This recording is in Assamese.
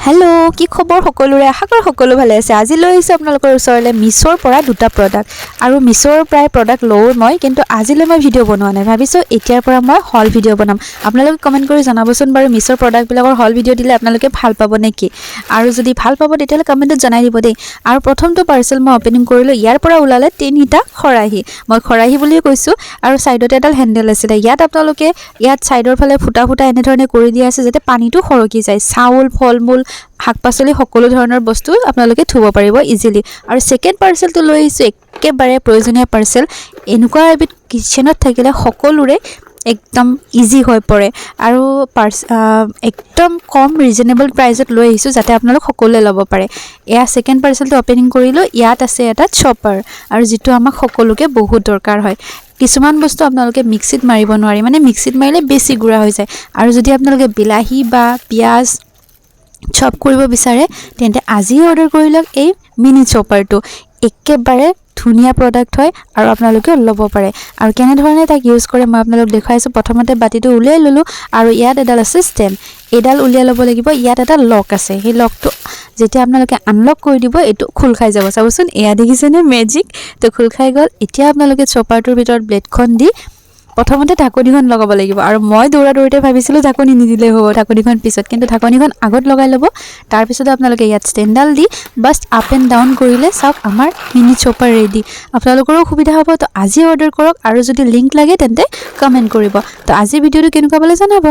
हेलो कि खबर सकलोरे आशा करो सकलो भाले आछे। आज লৈ আহিছো আপোনালোকৰ ওচৰলে মিছৰ পৰা দুটা প্ৰডাক্ট আৰু মিছৰ প্ৰায় প্ৰডাক্ট লও মই, কিন্তু আজিলৈ মই ভিডিও বনোৱা নাই। ভাবিছো এতিয়াৰ পৰা মই হল ভিডিও বনাম। আপোনালোকে কমেন্ট কৰি জনাবচোন বাৰু মিছৰ প্ৰডাক্ট বিলাকৰ হল ভিডিও দিলে আপোনালোকে ভাল পাব নেকি, আৰু যদি ভাল পাব তেতিয়ালে কমেন্টত জনাই দিব দেই। আৰু প্ৰথমটো পাৰ্সেল মই ওপেনিং কৰিলো। ইয়াৰ পৰা ওলালে তিনিটা খৰাহি, মই খৰাহি বুলি কৈছো, আৰু সাইডতে এডাল হ্যান্ডেল আছে। ইয়াত আপোনালোকে ইয়াত সাইডৰ ফালে ফুটা ফুটা এনে ধৰণে কৰি দিয়া আছে যাতে পানীটো খৰকি যায়। চাউল ফলমূল শাক-পাচলি সকলো ধৰণৰ বস্তু আপোনালোকে থুব পাৰিব ইজিলি। আৰু সেকেন্ড পাৰ্সেলটো লৈ আহিছো একেবাৰে প্ৰয়োজনীয় পাৰ্সেল। এনেকুৱা এবিধ কিচেনত থাকিলে সকলোৰে একদম ইজি হৈ পৰে, আৰু একদম কম ৰিজনেবল প্ৰাইসত লৈ আহিছো যাতে আপোনালোক সকলোৱে ল'ব পাৰে। এয়া সেকেন্ড পাৰ্সেলটো ওপেনিং কৰিলো। ইয়াত আছে এটা চপাৰ, আৰু যেটো আমাক সকলোকে বহুত দৰকাৰ হয়। কিছুমান বস্তু আপোনালোকে মিক্সিত মাৰিব নোৱাৰি, মানে মিক্সিত মাৰিলে বেছি গুড়া হৈ যায়। আৰু যদি আপোনালোকে বিলাহী বা পিয়াজ চপ কৰিব বিচাৰে তেন্তে আজি অৰ্ডাৰ কৰি লওক এই মিনি চপাৰটো। একেবাৰে ধুনিয়া প্ৰডাক্ট হয় আৰু আপোনালোকে ল'ব পাৰে। আৰু কেনে ধৰণে তাক ইউজ কৰে মই আপোনালোক দেখাইছো। প্ৰথমতে বাটিটো উলিয়াই ললো, আৰু ইয়াত এডাল আছে ষ্টেম, এডাল উলিয়াই ল'ব লাগিব। ইয়াত এটা লক আছে, সেই লকটো যেতিয়া আপোনালোকে আনলক কৰি দিব এইটো খোল খাই যাব। চাবচোন এয়া দেখিছেনে মেজিক, তো খোল খাই গ'ল। এতিয়া আপোনালোকে চপাৰটোৰ ভিতৰত ব্লেডখন দি প্ৰথমতে ঢাকনিখন লগাব লাগিব। আৰু মই দৌৰাদৌৰিতে ভাবিছিলো ঢাকনি নিদিলে হ'ব, ঢাকনিখন পিছত, কিন্তু ঢাকনিখন আগত লগাই ল'ব। তাৰ পিছত আপোনালোকে ইয়াত ষ্টেণ্ডাল দি বাছ আপ এণ্ড ডাউন কৰিলে চাওক আমাৰ মিনি চপাৰ ৰেডি। আপোনালোকৰো সুবিধা হ'ব। তো আজি অৰ্ডাৰ কৰক, আৰু যদি লিংক লাগে তেন্তে কমেন্ট কৰিব। তো আজি ভিডিওটো কেনেকুৱা পালে জনাব।